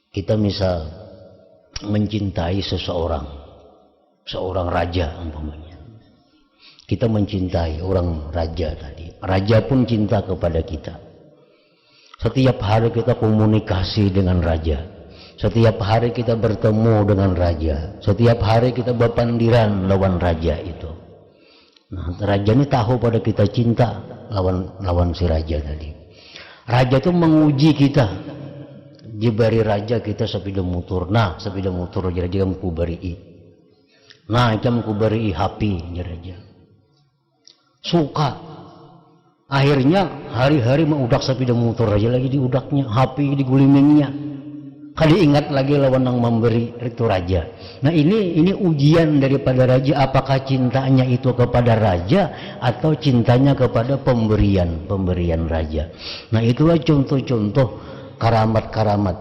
Kita misal mencintai seorang raja umpamanya. Kita mencintai orang raja tadi. Raja pun cinta kepada kita. Setiap hari kita komunikasi dengan raja. Setiap hari kita bertemu dengan raja. Setiap hari kita berpandiran lawan raja itu. Nah, raja ini tahu pada kita cinta lawan si raja tadi. Raja itu menguji kita. Diberi raja kita sepeda motor. Nah, sepeda motor raja ku beri. Nah, jam ku beri HP raja. Suka. Akhirnya hari-hari mengudak sepeda motor raja lagi diudaknya, HP digulingnya. Kali ingat lagi lawan yang memberi itu raja. Nah, ini ujian daripada raja, apakah cintanya itu kepada raja atau cintanya kepada pemberian raja. Nah, itulah contoh-contoh karamat-karamat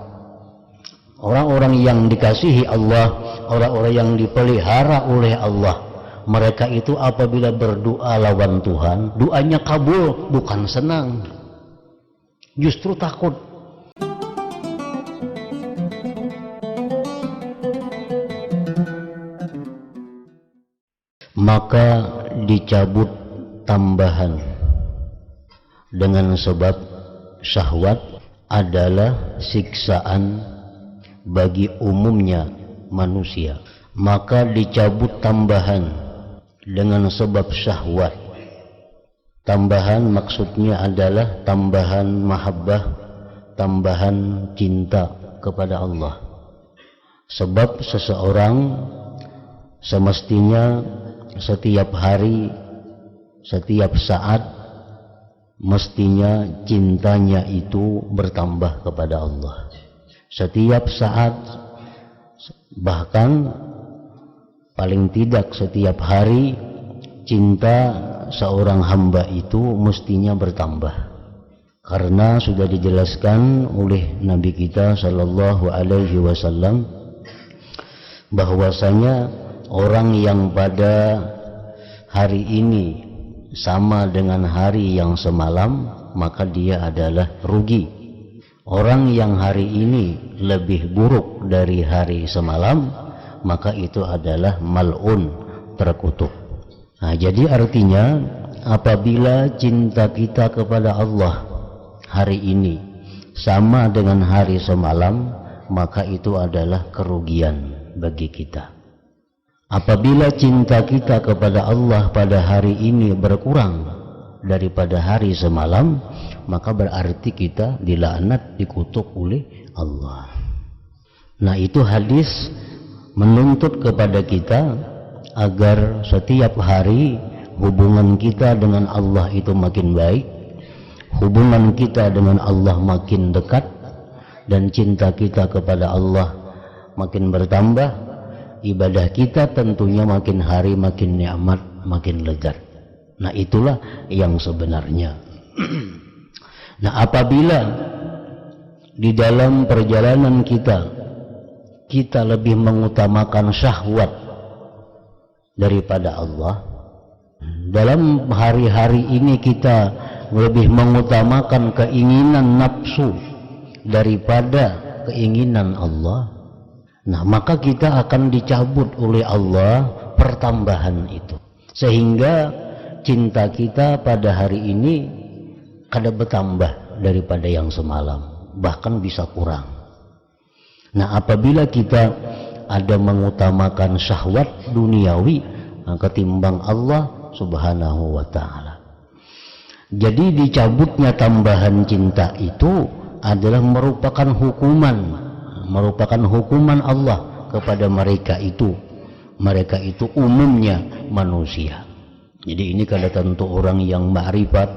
orang-orang yang dikasihi Allah, orang-orang yang dipelihara oleh Allah. Mereka itu apabila berdoa lawan Tuhan, doanya kabul, bukan senang, justru takut. Maka dicabut tambahan dengan sebab syahwat adalah siksaan bagi umumnya manusia. Maka dicabut tambahan dengan sebab syahwat. Tambahan maksudnya adalah tambahan mahabbah, tambahan cinta kepada Allah. Sebab seseorang semestinya setiap hari, setiap saat mestinya cintanya itu bertambah kepada Allah. Setiap saat, bahkan paling tidak setiap hari, cinta seorang hamba itu mestinya bertambah. Karena sudah dijelaskan oleh Nabi kita sallallahu alaihi wasallam bahwasanya orang yang pada hari ini sama dengan hari yang semalam, maka dia adalah rugi. Orang yang hari ini lebih buruk dari hari semalam, maka itu adalah mal'un, terkutuk. Nah, jadi artinya apabila cinta kita kepada Allah hari ini sama dengan hari semalam, maka itu adalah kerugian bagi kita. Apabila cinta kita kepada Allah pada hari ini berkurang daripada hari semalam, maka berarti kita dilaknat, dikutuk oleh Allah. Nah, itu hadis menuntut kepada kita agar setiap hari hubungan kita dengan Allah itu makin baik, hubungan kita dengan Allah makin dekat, dan cinta kita kepada Allah makin bertambah. Ibadah kita tentunya makin hari makin nikmat, makin lezat. Nah, itulah yang sebenarnya. Nah, apabila di dalam perjalanan kita lebih mengutamakan syahwat daripada Allah, dalam hari-hari ini kita lebih mengutamakan keinginan nafsu daripada keinginan Allah, nah, maka kita akan dicabut oleh Allah pertambahan itu, sehingga cinta kita pada hari ini kada bertambah daripada yang semalam, bahkan bisa kurang. Nah, apabila kita ada mengutamakan syahwat duniawi ketimbang Allah subhanahu wa ta'ala, jadi dicabutnya tambahan cinta itu adalah merupakan hukuman Allah kepada mereka itu umumnya manusia. Jadi ini kada tentu orang yang ma'rifat,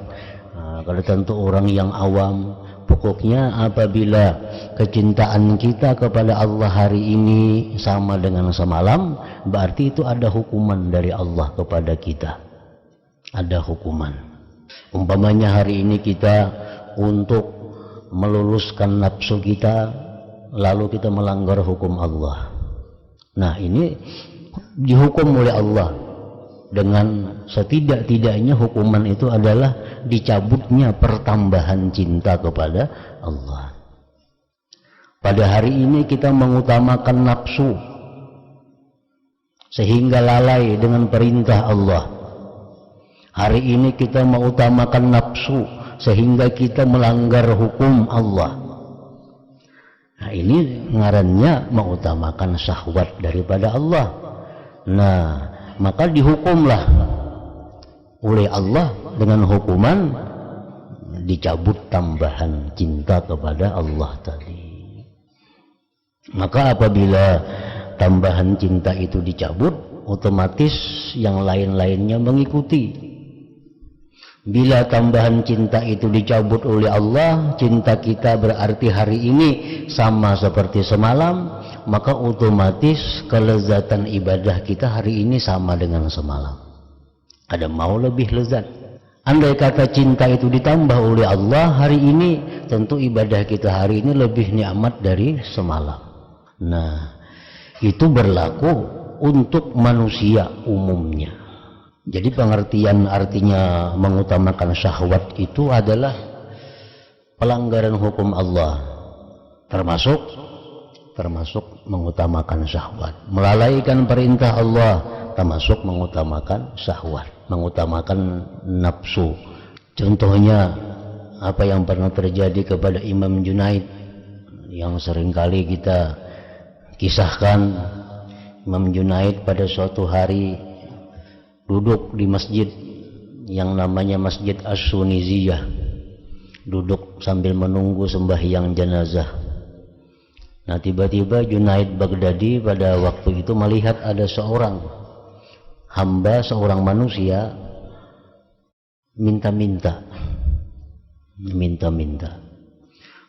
kada tentu orang yang awam. Pokoknya apabila kecintaan kita kepada Allah hari ini sama dengan semalam, berarti itu ada hukuman dari Allah kepada kita, ada hukuman. Umpamanya hari ini kita untuk meluluskan nafsu kita, lalu kita melanggar hukum Allah. Nah, ini dihukum oleh Allah dengan setidak-tidaknya hukuman itu adalah dicabutnya pertambahan cinta kepada Allah. pada hari ini kita mengutamakan nafsu sehingga lalai dengan perintah Allah. Hari ini kita mengutamakan nafsu sehingga kita melanggar hukum Allah. Nah, ini ngarannya mengutamakan syahwat daripada Allah. Nah, maka dihukumlah oleh Allah dengan hukuman dicabut tambahan cinta kepada Allah tadi. Maka apabila tambahan cinta itu dicabut, otomatis yang lain-lainnya mengikuti. Bila tambahan cinta itu dicabut oleh Allah, cinta kita berarti hari ini sama seperti semalam, maka otomatis kelezatan ibadah kita hari ini sama dengan semalam. Ada mau lebih lezat. Andai kata cinta itu ditambah oleh Allah hari ini, tentu ibadah kita hari ini lebih nikmat dari semalam. Nah, itu berlaku untuk manusia umumnya. Jadi pengertian artinya mengutamakan syahwat itu adalah pelanggaran hukum Allah, termasuk mengutamakan syahwat, melalaikan perintah Allah, termasuk mengutamakan syahwat, mengutamakan nafsu. Contohnya apa yang pernah terjadi kepada Imam Junaid yang seringkali kita kisahkan. Imam Junaid pada suatu hari duduk di masjid yang namanya Masjid As-Suniziyah, duduk sambil menunggu sembahyang jenazah. Nah, tiba-tiba Junaid Baghdadi pada waktu itu melihat ada seorang hamba, seorang manusia minta-minta.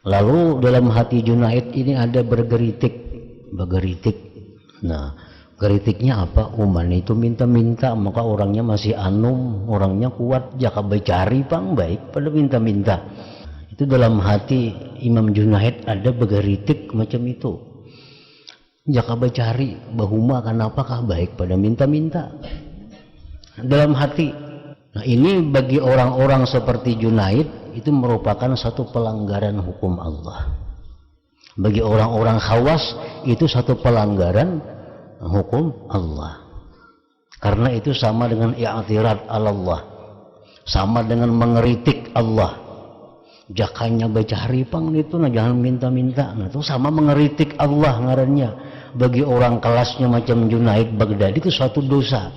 Lalu dalam hati Junaid ini ada bergeritik. Nah, geritiknya apa? Uman itu minta-minta, maka orangnya masih anum, orangnya kuat, jaka becari pang baik pada minta-minta. Itu dalam hati Imam Junaid ada bergeritik macam itu. Jaka becari, bahuma kenapakah baik pada minta-minta dalam hati. Nah, ini bagi orang-orang seperti Junaid itu merupakan satu pelanggaran hukum Allah. Bagi orang-orang khawas itu satu pelanggaran hukum Allah, karena itu sama dengan i'tirad Allah, sama dengan mengeritik Allah. Jakanya baca haripang itu, nah jangan minta-minta, nah itu sama mengeritik Allah ngarannya. Bagi orang kelasnya macam Junaid Baghdadi itu suatu dosa.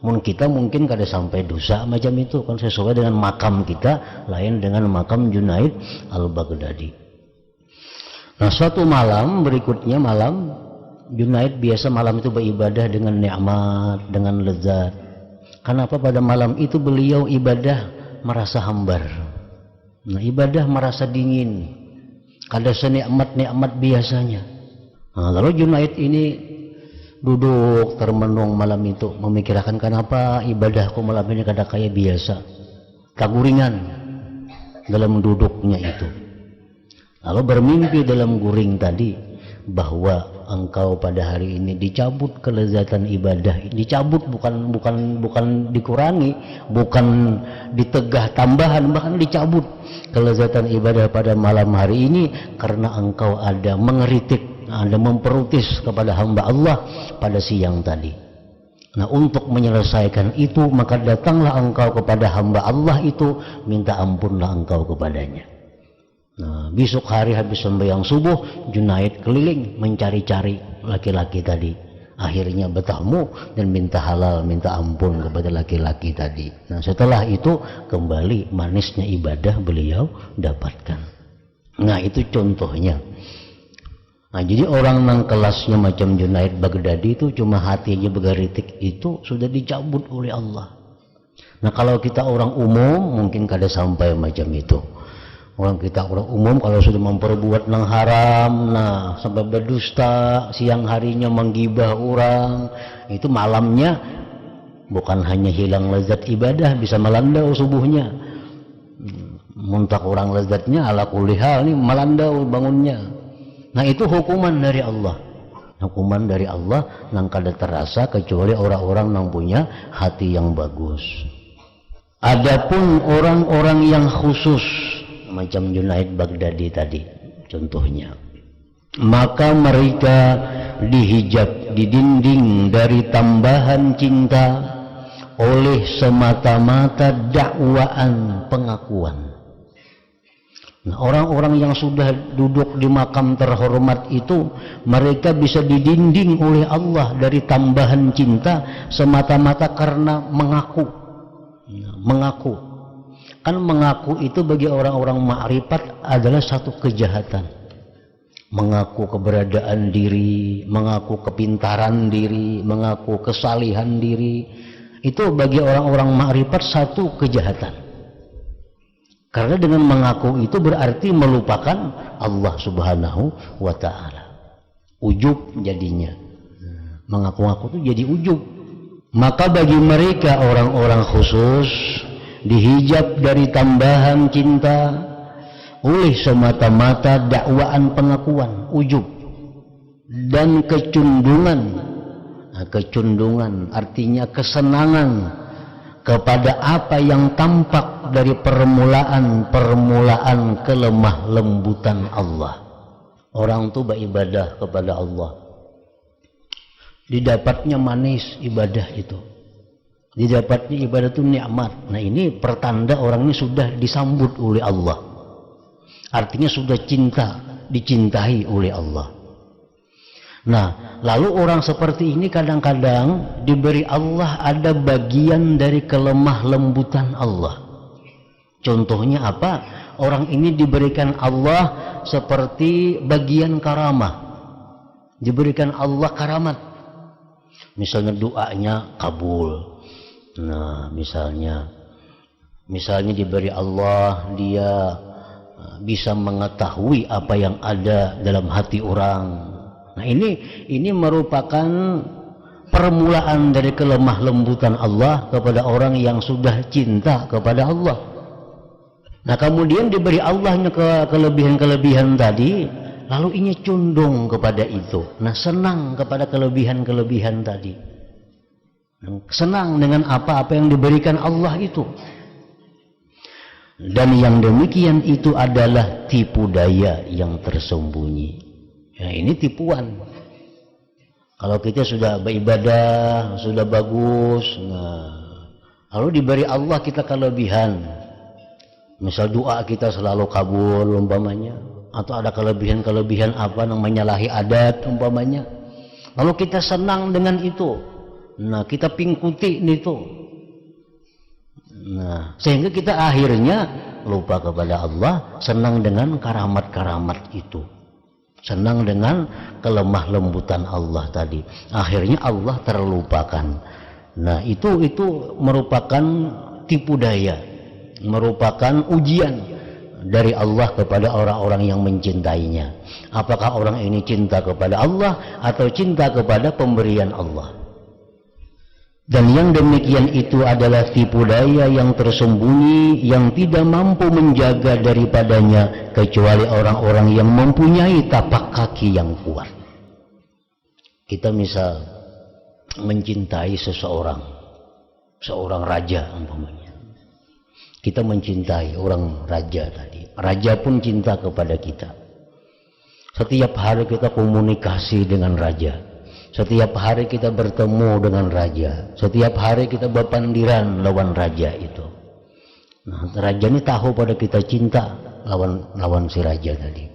Kita mungkin kada sampai dosa macam itu, kan sesuai dengan makam kita, lain dengan makam Junaid al-Baghdadi. Nah, suatu malam berikutnya, malam Junaid biasa malam itu beribadah dengan nikmat, dengan lezat. Kenapa pada malam itu beliau ibadah merasa hambar? Nah, ibadah merasa dingin, kada senikmat-nikmat biasanya. Nah, lalu Junaid ini duduk termenung malam itu, memikirkan kenapa ibadahku malam ini kada kayak biasa, kaguringan dalam duduknya itu. Lalu bermimpi dalam guring tadi bahwa engkau pada hari ini dicabut kelezatan ibadah, dicabut bukan dikurangi, bukan ditegah tambahan, bahkan dicabut kelezatan ibadah pada malam hari ini karena engkau ada mengeritik, ada memprotes kepada hamba Allah pada siang tadi. Nah, untuk menyelesaikan itu maka datanglah engkau kepada hamba Allah itu, minta ampunlah engkau kepadanya. Nah, besok hari habis sembahyang subuh, Junaid keliling mencari-cari laki-laki tadi. Akhirnya bertemu dan minta halal, minta ampun kepada laki-laki tadi. Nah, setelah itu kembali manisnya ibadah beliau dapatkan. Nah, itu contohnya. Nah, jadi orang nang kelasnya macam Junaid Baghdadi itu cuma hatinya bergeritik itu sudah dicabut oleh Allah. Nah, kalau kita orang umum mungkin kada sampai macam itu. Orang umum kalau sudah memperbuat nang haram, nah sampai berdusta, siang harinya menggibah orang, itu malamnya bukan hanya hilang lezat ibadah, bisa melandau subuhnya. Muntah orang lezatnya ala kulli hal nih melandau bangunnya. Nah, itu hukuman dari Allah. Hukuman dari Allah nang kada terasa kecuali orang-orang nang punya hati yang bagus. Adapun orang-orang yang khusus macam Junaid Baghdadi tadi contohnya, maka mereka dihijab, didinding dari tambahan cinta oleh semata-mata dakwaan pengakuan. Nah, orang-orang yang sudah duduk di makam terhormat itu, mereka bisa didinding oleh Allah dari tambahan cinta semata-mata karena mengaku. Mengaku. Kan mengaku itu bagi orang-orang ma'rifat adalah satu kejahatan. Mengaku keberadaan diri, mengaku kepintaran diri, mengaku kesalihan diri, itu bagi orang-orang ma'rifat satu kejahatan. Karena dengan mengaku itu berarti melupakan Allah Subhanahu wa ta'ala. Ujub jadinya. Mengaku-ngaku itu jadi ujub. Maka bagi mereka orang-orang khusus dihijab dari tambahan cinta oleh semata-mata dakwaan pengakuan, ujub dan kecundungan. Nah, kecundungan artinya kesenangan kepada apa yang tampak dari permulaan kelemah lembutan Allah. Orang itu beribadah kepada Allah, didapatnya manis ibadah itu, didapatnya ibadah itu nikmat. Nah, ini pertanda orang ini sudah disambut oleh Allah, artinya sudah dicintai oleh Allah. Nah, lalu orang seperti ini kadang-kadang diberi Allah ada bagian dari kelemah lembutan Allah. Contohnya apa? Orang ini diberikan Allah seperti bagian karamah. Diberikan Allah karamat. Misalnya doanya kabul. Nah, misalnya diberi Allah, dia bisa mengetahui apa yang ada dalam hati orang. Nah, ini merupakan permulaan dari kelemah lembutan Allah kepada orang yang sudah cinta kepada Allah. Nah, kemudian diberi Allahnya kelebihan-kelebihan tadi, lalu ini condong kepada itu. Nah, senang kepada kelebihan-kelebihan tadi. Senang dengan apa-apa yang diberikan Allah itu. Dan yang demikian itu adalah tipu daya yang tersembunyi. Ya, ini tipuan. Kalau kita sudah beribadah, sudah bagus, nah, lalu diberi Allah kita kelebihan. Misal doa kita selalu kabul umpamanya, atau ada kelebihan-kelebihan apa yang menyalahi adat umpamanya. Lalu kita senang dengan itu. Nah, kita pingkuti itu. Nah, sehingga kita akhirnya lupa kepada Allah, senang dengan karamat-karamat itu. Senang dengan kelemah lembutan Allah tadi. Akhirnya Allah terlupakan. Nah, itu merupakan tipu daya, merupakan ujian dari Allah kepada orang-orang yang mencintainya. Apakah orang ini cinta kepada Allah atau cinta kepada pemberian Allah? Dan yang demikian itu adalah tipu daya yang tersembunyi, yang tidak mampu menjaga daripadanya kecuali orang-orang yang mempunyai tapak kaki yang kuat. Kita misal mencintai seorang raja umpamanya. Kita mencintai orang raja tadi. Raja pun cinta kepada kita. Setiap hari kita komunikasi dengan raja. Setiap hari kita bertemu dengan raja. Setiap hari kita berpandiran lawan raja itu. Nah, raja ini tahu pada kita cinta lawan si raja tadi.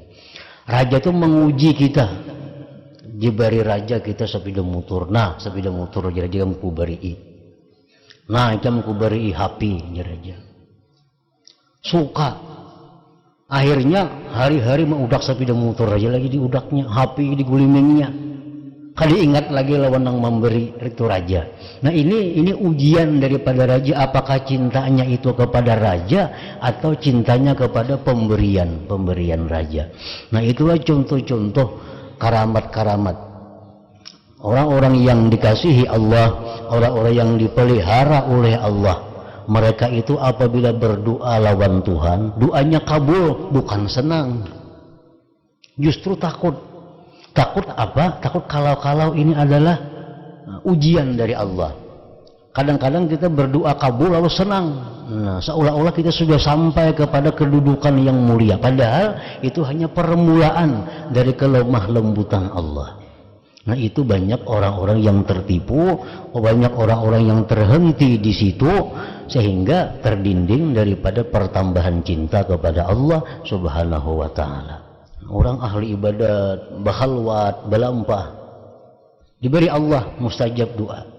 Raja itu menguji kita. Diberi raja kita sepeda motor. Nah, sepeda motor raja ku beri. Nah, jam ku beri HP raja. Suka. Akhirnya hari-hari mengudak sepeda motor raja lagi diudaknya, HP digulingnya. Kali ingat lagi lawan yang memberi itu raja. Nah, ini ujian daripada raja, apakah cintanya itu kepada raja atau cintanya kepada pemberian raja. Nah, itulah contoh-contoh karamat-karamat. Orang-orang yang dikasihi Allah, orang-orang yang dipelihara oleh Allah, mereka itu apabila berdoa lawan Tuhan, doanya kabul, bukan senang. Justru takut. Takut apa? Takut kalau ini adalah ujian dari Allah. Kadang-kadang kita berdoa kabul lalu senang. Nah, seolah-olah kita sudah sampai kepada kedudukan yang mulia. Padahal itu hanya permulaan dari kelemah lembutan Allah. Nah, itu banyak orang-orang yang tertipu, banyak orang-orang yang terhenti di situ sehingga terdinding daripada pertambahan cinta kepada Allah Subhanahu wa taala. Orang ahli ibadat, bakhalwat, belampah, diberi Allah mustajab doa.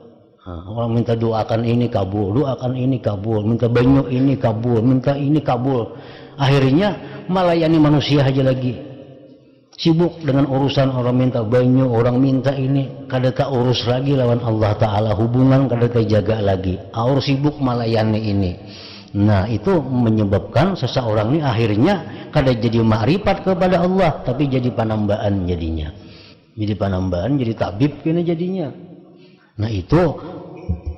Orang minta doakan ini kabul, doakan ini kabul, minta banyu ini kabul, minta ini kabul. Akhirnya melayani manusia aja lagi. Sibuk dengan urusan orang minta banyu, orang minta ini, kada tak urus lagi lawan Allah Ta'ala, hubungan kada tak jaga lagi. Aur sibuk melayani ini. Nah, itu menyebabkan seseorang ini akhirnya kada jadi makrifat kepada Allah, tapi jadi panambaan jadinya. Jadi panambaan, jadi tabib kena jadinya. Nah, itu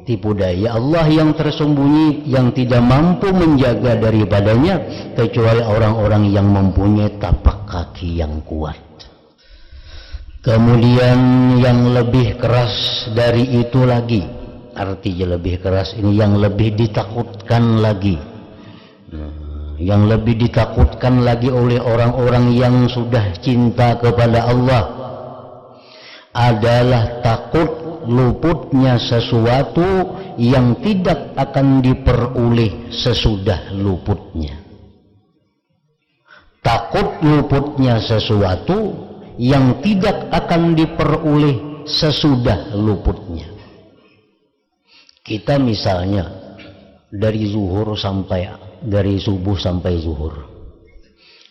tipu daya Allah yang tersembunyi, yang tidak mampu menjaga daripadanya kecuali orang-orang yang mempunyai tapak kaki yang kuat. Kemudian yang lebih keras dari itu lagi, artinya lebih keras ini yang lebih ditakutkan lagi. Yang lebih ditakutkan lagi oleh orang-orang yang sudah cinta kepada Allah adalah takut luputnya sesuatu yang tidak akan diperoleh sesudah luputnya. Takut luputnya sesuatu yang tidak akan diperoleh sesudah luputnya. Kita misalnya dari subuh sampai zuhur.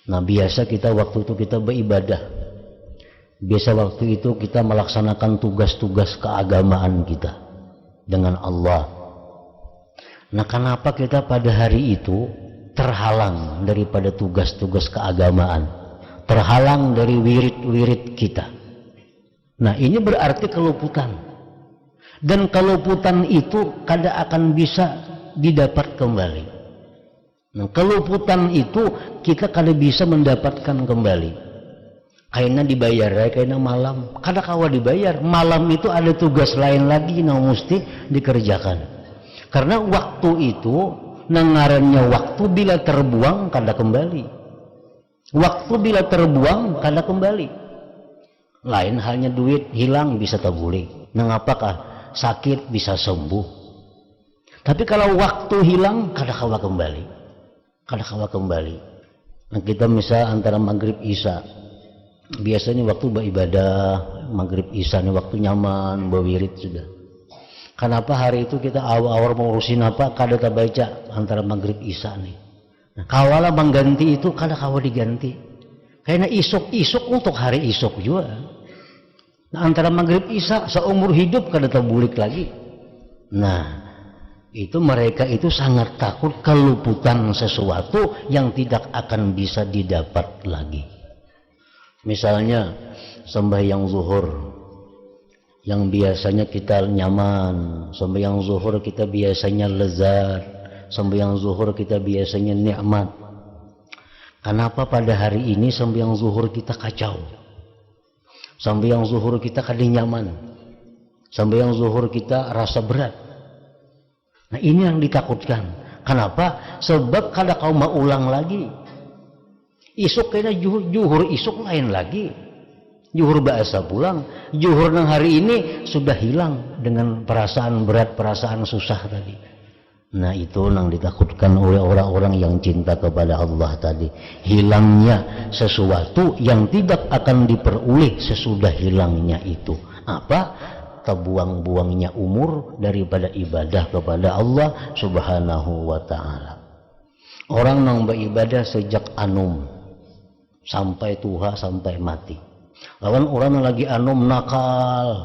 Nah, biasa kita waktu itu kita beribadah. Biasa waktu itu kita melaksanakan tugas-tugas keagamaan kita dengan Allah. Nah, kenapa kita pada hari itu terhalang daripada tugas-tugas keagamaan, terhalang dari wirid-wirid kita? Nah, ini berarti keluputan. Dan keluputan itu kada akan bisa didapat kembali. Nah, keluputan itu kita kada bisa mendapatkan kembali. Kayaknya dibayar, kayaknya malam. Kada kawa dibayar. Malam itu ada tugas lain lagi yang mesti dikerjakan. Karena waktu itu, nangarannya waktu bila terbuang kada kembali. Waktu bila terbuang kada kembali. Lain halnya duit hilang bisa tabuli. Nangapakah sakit bisa sembuh. Tapi kalau waktu hilang kada kawa kembali. Kada kawa kembali. Nah, kita misal antara maghrib isya. Biasanya waktu beribadah maghrib isya ini waktu nyaman berwirid sudah. Kenapa hari itu kita awal-awal mau urusin apa kada tak baca antara maghrib isya nih. Nah, kawala mengganti itu kada kawa diganti. Karena isuk untuk hari isuk juga. Nah, antara maghrib isya seumur hidup kada terbulik lagi. Nah, itu mereka itu sangat takut keluputan sesuatu yang tidak akan bisa didapat lagi. Misalnya sembahyang zuhur yang biasanya kita nyaman, sembahyang zuhur kita biasanya lezat, sembahyang zuhur kita biasanya nikmat. Kenapa pada hari ini sembahyang zuhur kita kacau? Sembahyang zuhur kita kada nyaman. Sembahyang zuhur kita rasa berat. Nah, ini yang ditakutkan. Kenapa? Sebab kada kau mau ulang lagi. Isuk kena juhur isuk lain lagi. Juhur bahasa pulang. Juhur yang hari ini sudah hilang dengan perasaan berat, perasaan susah tadi. Nah, itu yang ditakutkan oleh orang-orang yang cinta kepada Allah tadi. Hilangnya sesuatu yang tidak akan diperoleh sesudah hilangnya itu. Apa? Terbuang-buangnya umur daripada ibadah kepada Allah Subhanahu wa ta'ala. Orang yang beribadah sejak anum sampai tuha, sampai mati. Lawan orang yang lagi anum nakal,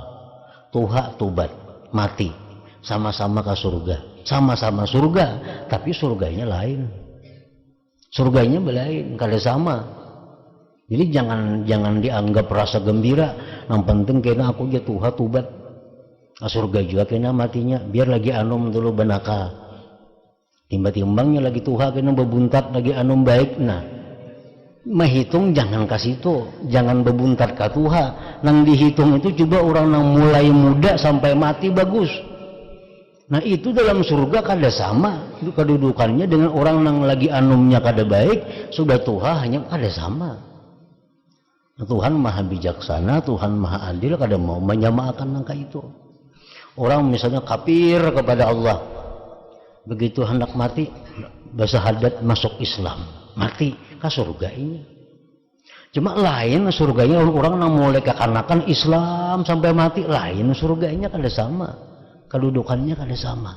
tuha tubat, mati, sama-sama ke surga, sama-sama surga, tapi surganya lain. Surganya lain, kada sama. Jadi jangan dianggap rasa gembira. Yang penting kena aku dia tuha tubat, surga juga kena matinya. Biar lagi anum dulu benakal. Timbang-timbangnya lagi tuha kena bebuntat lagi anum baik. Nah, menghitung jangan kasih itu, jangan bebuntat ke Tuhan. Nang dihitung itu coba orang yang mulai muda sampai mati bagus. Nah itu dalam surga kada sama kedudukannya dengan orang yang lagi anumnya kada baik, sudah tuha hanya kada sama. Tuhan maha bijaksana, Tuhan maha adil, kada mau menyamakan angka itu. Orang misalnya kafir kepada Allah, begitu hendak mati bersahadat masuk Islam, mati ke surga ini. Cuma lain surganya orang yang mulai kekanakan Islam sampai mati, lain surganya kada sama, kedudukannya kada sama.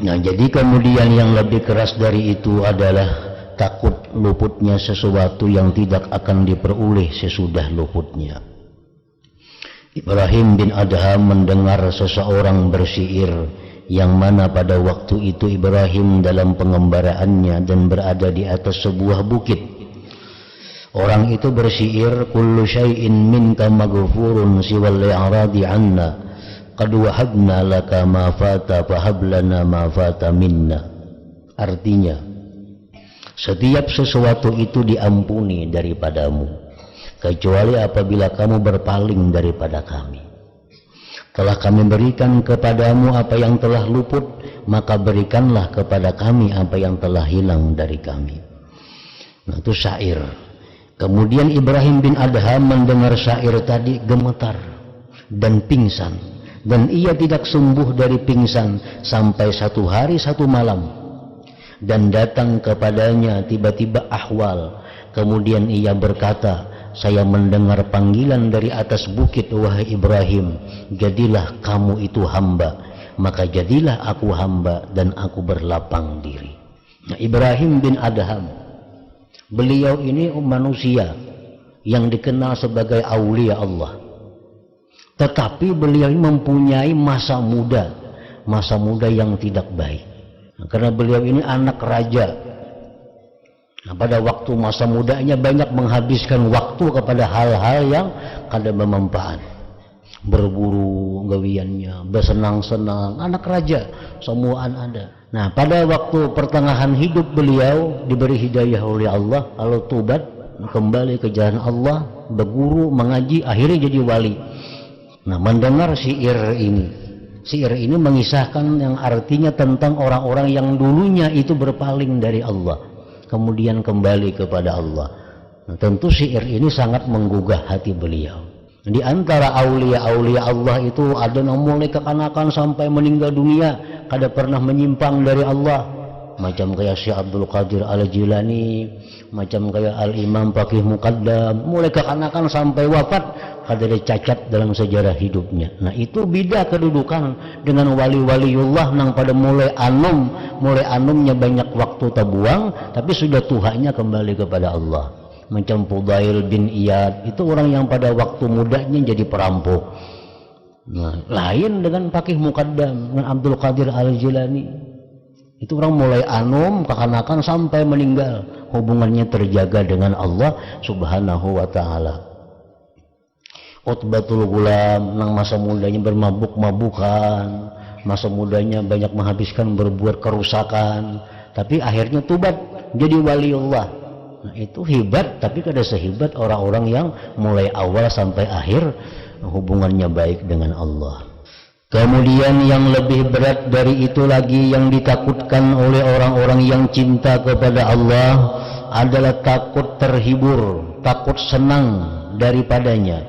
Nah jadi kemudian yang lebih keras dari itu adalah takut luputnya sesuatu yang tidak akan diperoleh sesudah luputnya. Ibrahim bin Adham mendengar seseorang bersyair, yang mana pada waktu itu Ibrahim dalam pengembaraannya dan berada di atas sebuah bukit. Orang itu bersyair, kullu syai'in minka maghfurun siwal i'radi anna qad wahabna laka ma fata fahab lana ma fata minna. Artinya, setiap sesuatu itu diampuni daripadamu, kecuali apabila kamu berpaling daripada kami. Telah kami berikan kepadamu apa yang telah luput, maka berikanlah kepada kami apa yang telah hilang dari kami. Nah itu syair. Kemudian Ibrahim bin Adham mendengar syair tadi gemetar dan pingsan, dan ia tidak sembuh dari pingsan sampai 1 hari 1 malam. Dan datang kepadanya tiba-tiba ahwal. Kemudian ia berkata, saya mendengar panggilan dari atas bukit, wahai Ibrahim, jadilah kamu itu hamba. Maka jadilah aku hamba dan aku berlapang diri. Nah, Ibrahim bin Adham, beliau ini manusia yang dikenal sebagai aulia Allah. Tetapi beliau mempunyai masa muda yang tidak baik. Nah, karena beliau ini anak raja. Nah, pada waktu masa mudanya banyak menghabiskan waktu kepada hal-hal yang kada bermanfaat. Berburu gawiannya, bersenang-senang, anak raja, semuaan ada. Nah, pada waktu pertengahan hidup beliau diberi hidayah oleh Allah, lalu tobat, kembali ke jalan Allah, berguru, mengaji, akhirnya jadi wali. Nah, mendengar syair ini. Syair ini mengisahkan yang artinya tentang orang-orang yang dulunya itu berpaling dari Allah, kemudian kembali kepada Allah. Nah, tentu syair ini sangat menggugah hati beliau. Di antara aulia-aulia Allah itu ada yang mulai kekanakan sampai meninggal dunia, kada pernah menyimpang dari Allah. Macam kayak Syekh Abdul Qadir Al-Jilani, macam kayak Al-Imam Faqih Muqaddam, mulai kekanakan sampai wafat, kada ada cacat dalam sejarah hidupnya. Nah itu beda kedudukan dengan wali-waliullah yang pada mulai anumnya banyak waktu terbuang, tapi sudah tuhanya kembali kepada Allah. Macam Fudail bin Iyad, itu orang yang pada waktu mudanya jadi perampok. Nah, lain dengan Faqih Muqaddam, dengan Abdul Qadir Al-Jilani. Itu orang mulai kekanakan sampai meninggal, hubungannya terjaga dengan Allah Subhanahu wa ta'ala. Utbatul Gulam, nang masa mudanya bermabuk-mabukan, masa mudanya banyak menghabiskan berbuat kerusakan, tapi akhirnya tobat jadi waliullah. Nah itu hebat, tapi kada sehebat orang-orang yang mulai awal sampai akhir hubungannya baik dengan Allah. Kemudian yang lebih berat dari itu lagi yang ditakutkan oleh orang-orang yang cinta kepada Allah adalah takut terhibur, takut senang daripadanya.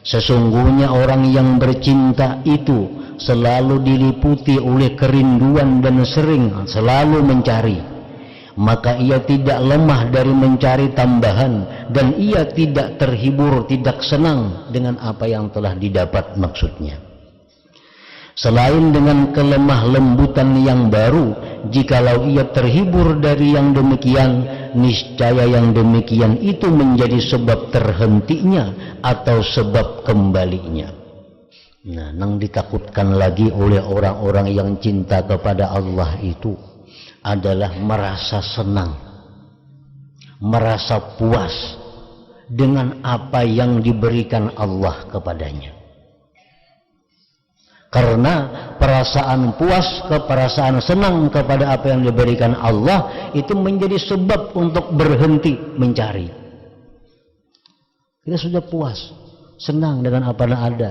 Sesungguhnya orang yang bercinta itu selalu diliputi oleh kerinduan dan sering selalu mencari. Maka ia tidak lemah dari mencari tambahan, dan ia tidak terhibur, tidak senang dengan apa yang telah didapat maksudnya. Selain dengan kelemah lembutan yang baru, jikalau ia terhibur dari yang demikian, niscaya yang demikian itu menjadi sebab terhentinya atau sebab kembalinya. Nah, yang ditakutkan lagi oleh orang-orang yang cinta kepada Allah itu adalah merasa senang, merasa puas dengan apa yang diberikan Allah kepadanya. Karena perasaan puas, perasaan senang kepada apa yang diberikan Allah itu menjadi sebab untuk berhenti mencari. Kita sudah puas, senang dengan apa yang ada.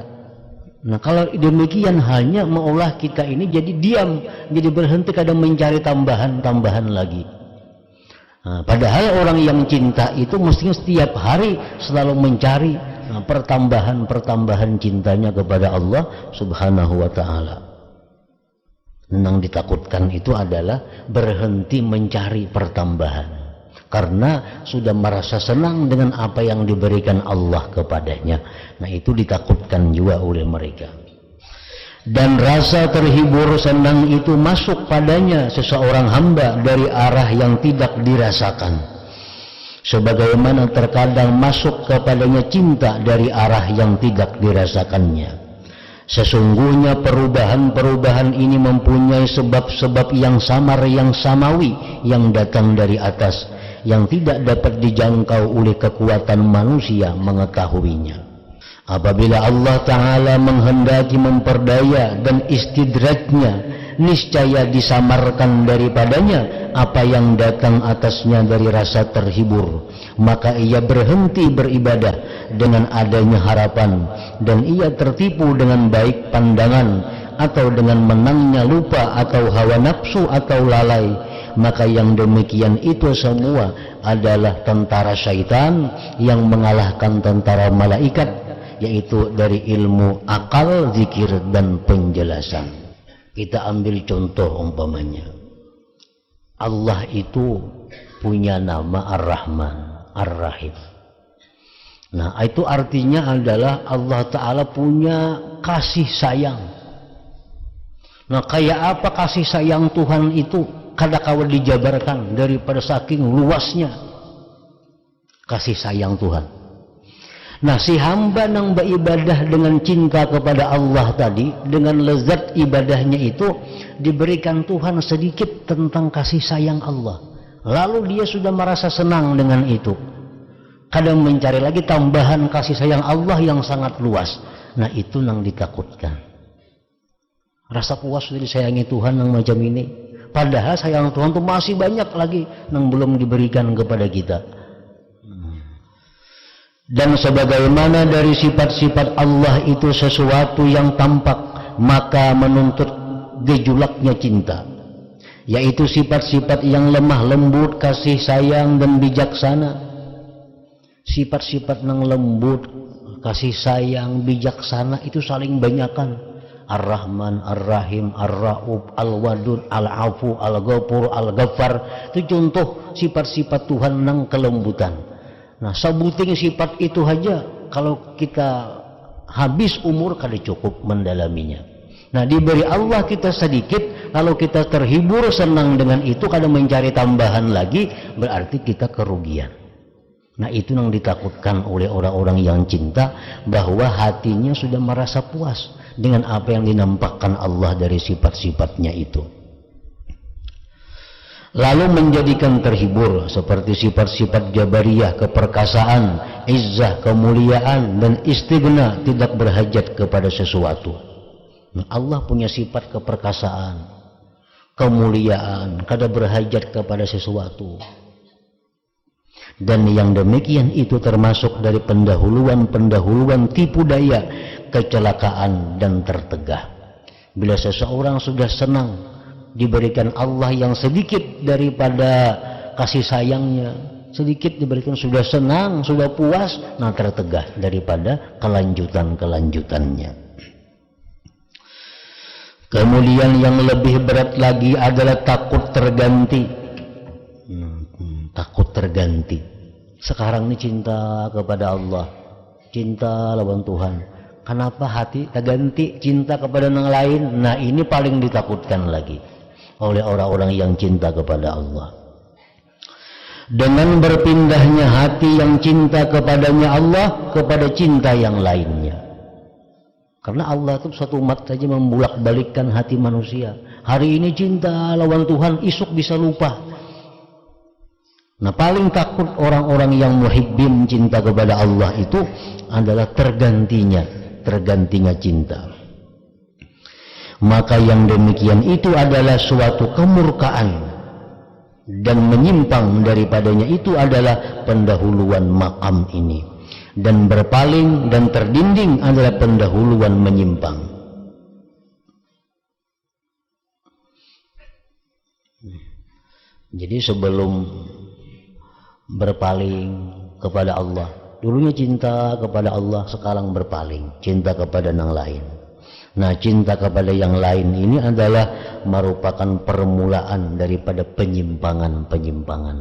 Nah kalau demikian hanya maulah kita ini jadi diam, jadi berhenti kadang mencari tambahan lagi. Nah, padahal orang yang cinta itu mestinya setiap hari selalu mencari pertambahan cintanya kepada Allah Subhanahu wa ta'ala. Yang ditakutkan itu adalah berhenti mencari pertambahan. Karena sudah merasa senang dengan apa yang diberikan Allah kepadanya. Nah itu ditakutkan juga oleh mereka. Dan rasa terhibur senang itu masuk padanya seseorang hamba dari arah yang tidak dirasakan. Sebagaimana terkadang masuk kepadanya cinta dari arah yang tidak dirasakannya. Sesungguhnya perubahan-perubahan ini mempunyai sebab-sebab yang samar, yang samawi, yang datang dari atas, yang tidak dapat dijangkau oleh kekuatan manusia mengetahuinya. Apabila Allah Ta'ala menghendaki memperdaya dan istidrajnya, niscaya disamarkan daripadanya apa yang datang atasnya dari rasa terhibur. Maka ia berhenti beribadah dengan adanya harapan, dan ia tertipu dengan baik pandangan, atau dengan menangnya lupa atau hawa nafsu atau lalai. Maka yang demikian itu semua adalah tentara syaitan yang mengalahkan tentara malaikat, yaitu dari ilmu akal, zikir, dan penjelasan. Kita ambil contoh umpamanya, Allah itu punya nama Ar-Rahman, Ar-Rahim. Nah itu artinya adalah Allah Ta'ala punya kasih sayang. Nah kayak apa kasih sayang Tuhan itu? Kadang-kala dijabarkan daripada saking luasnya kasih sayang Tuhan. Nah si hamba yang beribadah dengan cinta kepada Allah tadi, dengan lezat ibadahnya itu diberikan Tuhan sedikit tentang kasih sayang Allah, lalu dia sudah merasa senang dengan itu. Kadang mencari lagi tambahan kasih sayang Allah yang sangat luas. Nah itu yang ditakutkan. Rasa puas sudah disayangi Tuhan yang macam ini, padahal sayang Tuhan itu masih banyak lagi yang belum diberikan kepada kita. Dan sebagaimana dari sifat-sifat Allah itu sesuatu yang tampak, maka menuntut gejolaknya cinta, yaitu sifat-sifat yang lemah lembut, kasih sayang, dan bijaksana. Sifat-sifat yang lembut, kasih sayang, bijaksana itu saling banyakan. Ar-Rahman, Ar-Rahim, Ar-Ra'ub, Al-Wadud, Al-Afu, Al-Ghafur, Al-Ghaffar. Itu contoh sifat-sifat Tuhan yang kelembutan. Nah sebuting sifat itu saja kalau kita habis umur kada cukup mendalaminya. Nah diberi Allah kita sedikit, lalu kita terhibur senang dengan itu, kada mencari tambahan lagi, berarti kita kerugian. Nah itu yang ditakutkan oleh orang-orang yang cinta, bahwa hatinya sudah merasa puas dengan apa yang dinampakkan Allah dari sifat-sifatnya itu, lalu menjadikan terhibur seperti sifat-sifat Jabariyah, keperkasaan, izzah, kemuliaan, dan istighna, tidak berhajat kepada sesuatu. Nah, Allah punya sifat keperkasaan, kemuliaan, kada berhajat kepada sesuatu. Dan yang demikian itu termasuk dari pendahuluan tipu daya, kecelakaan, dan tertegah. Bila seseorang sudah senang diberikan Allah yang sedikit daripada kasih sayangnya, sedikit diberikan, sudah senang, sudah puas, nah tertegah daripada kelanjutannya. Kemudian yang lebih berat lagi adalah takut terganti. Takut terganti. Sekarang ini cinta kepada Allah, cinta lawan Tuhan. Kenapa hati terganti cinta kepada yang lain? Nah ini paling ditakutkan lagi oleh orang-orang yang cinta kepada Allah. Dengan berpindahnya hati yang cinta kepadanya Allah kepada cinta yang lainnya. Karena Allah itu satu umat saja membulak-balikkan hati manusia. Hari ini cinta lawan Tuhan, esok bisa lupa. Nah paling takut orang-orang yang muhibbin, cinta kepada Allah itu adalah tergantinya cinta. Maka yang demikian itu adalah suatu kemurkaan, dan menyimpang daripadanya itu adalah pendahuluan makam ini. dan berpaling dan terdinding adalah pendahuluan menyimpang. Jadi sebelum berpaling kepada Allah, dulunya cinta kepada Allah, sekarang berpaling cinta kepada yang lain. Nah, cinta kepada yang lain ini adalah merupakan permulaan daripada penyimpangan-penyimpangan,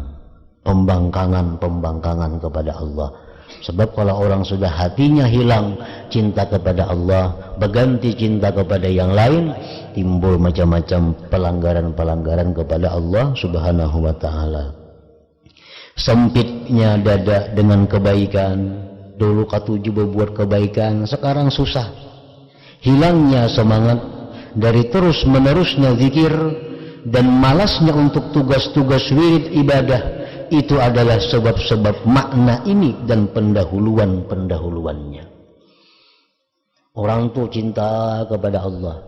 pembangkangan kepada Allah. Sebab kalau orang sudah hatinya hilang cinta kepada Allah, berganti cinta kepada yang lain, timbul macam-macam pelanggaran-pelanggaran kepada Allah Subhanahu wa taala. Sempitnya dada dengan kebaikan. Dulu katuju berbuat kebaikan, sekarang susah. Hilangnya semangat dari terus menerusnya zikir dan malasnya untuk tugas-tugas wirid ibadah, itu adalah sebab-sebab makna ini dan pendahuluannya. Orang tuh cinta kepada Allah,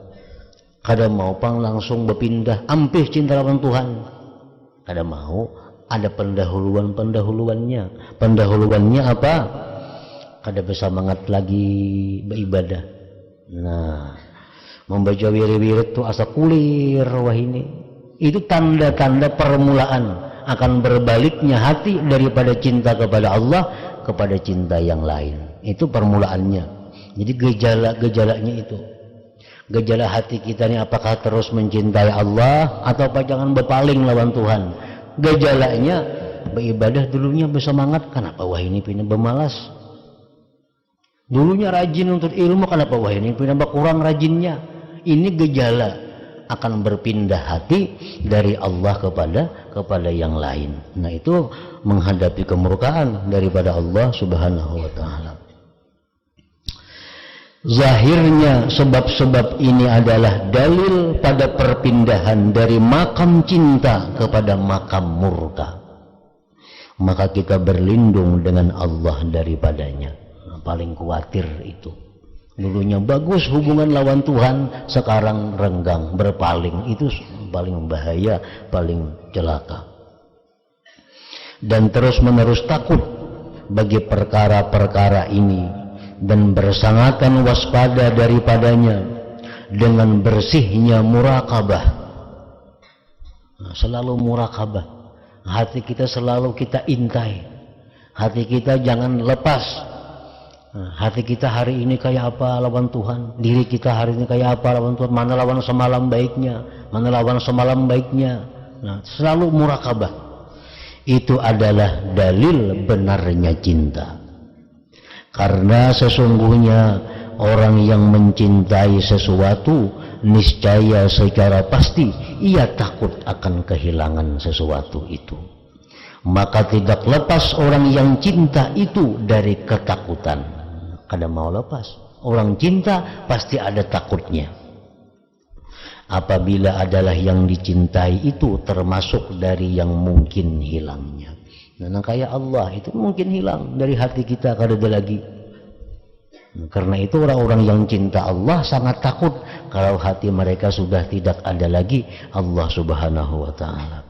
kada mau pang langsung berpindah ampih cinta lawan Tuhan, kada mau, ada pendahuluannya. Pendahuluannya apa? Kada bersemangat lagi beribadah. Nah, membaca wirid-wirid itu asa kulir wah ini. Itu tanda-tanda permulaan akan berbaliknya hati daripada cinta kepada Allah kepada cinta yang lain. Itu permulaannya. Jadi gejala-gejalanya itu. Gejala hati kita ini apakah terus mencintai Allah atau apa jangan berpaling lawan Tuhan. Gejalanya beribadah dulunya bersemangat, kenapa wah ini pindah bermalas? Dulunya rajin untuk ilmu, kenapa wah ini pindah berkurang rajinnya? Ini gejala akan berpindah hati dari Allah kepada yang lain. Nah, itu menghadapi kemurkaan daripada Allah Subhanahu wa taala. Zahirnya sebab-sebab ini adalah dalil pada perpindahan dari makam cinta kepada makam murka. Maka kita berlindung dengan Allah daripadanya. Paling khawatir itu. Dulunya bagus hubungan lawan Tuhan, sekarang renggang, berpaling. Itu paling bahaya, paling celaka. Dan terus-menerus takut bagi perkara-perkara ini dan bersangatan waspada daripadanya dengan bersihnya muraqabah. Nah, selalu muraqabah. Hati kita selalu kita intai. Hati kita jangan lepas. Hati kita hari ini kayak apa lawan Tuhan, diri kita hari ini kayak apa lawan Tuhan, mana lawan semalam baiknya, mana lawan semalam baiknya. Nah, selalu muraqabah. Itu adalah dalil benarnya cinta. Karena sesungguhnya orang yang mencintai sesuatu niscaya secara pasti ia takut akan kehilangan sesuatu itu. Maka tidak lepas orang yang cinta itu dari ketakutan. Kada mau lepas. Orang cinta pasti ada takutnya. Apabila adalah yang dicintai itu termasuk dari yang mungkin hilangnya. Nah, kayak Allah itu mungkin hilang dari hati kita, kada ada lagi. Karena itu orang-orang yang cinta Allah sangat takut kalau hati mereka sudah tidak ada lagi Allah Subhanahu wa taala.